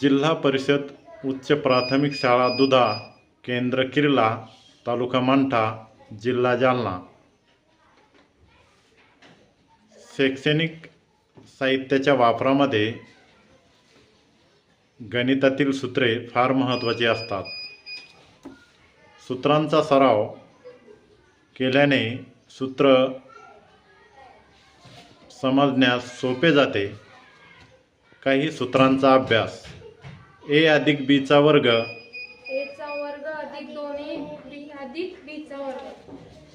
जिल्हा परिषद उच्च प्राथमिक शाळा दुधा, केंद्र किर्ला, तालुका मंठा, जिल्हा जालना। शैक्षणिक साहित्याच्या वापरामध्ये गणितातील सूत्रे फार महत्त्वाची असतात। सूत्रांचा सराव केल्याने सूत्र समजण्यास सोपे जाते। काही सूत्रांचा अभ्यास। a अधिक b चा वर्ग, a चा वर्ग अधिक 2ab अधिक b चा वर्ग,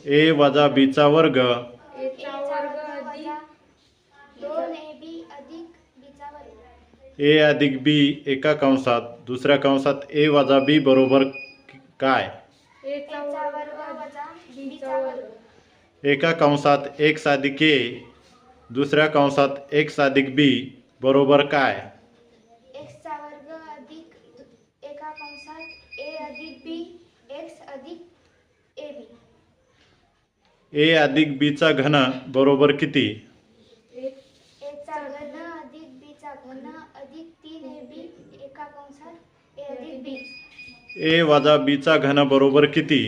a वजा b चा वर्ग, a चा वर्ग अधिक 2ab अधिक b चा वर्ग, a अधिक b एका कंसात दुसऱ्या कंसात a वजा b बरोबर काय? a चा वर्ग वजा b चा वर्ग, एका कंसात x अधिक a दुसऱ्या कंसात x अधिक b बरोबर काय? x चा वर्ग अधिक एका कंसात a अधिक b x अधिक ab, a अधिक b चा घन बरोबर किती? a चा घन अधिक b चा घन अधिक 3ab एका कंसात a अधिक b, a वजा b चा घन बरोबर किती?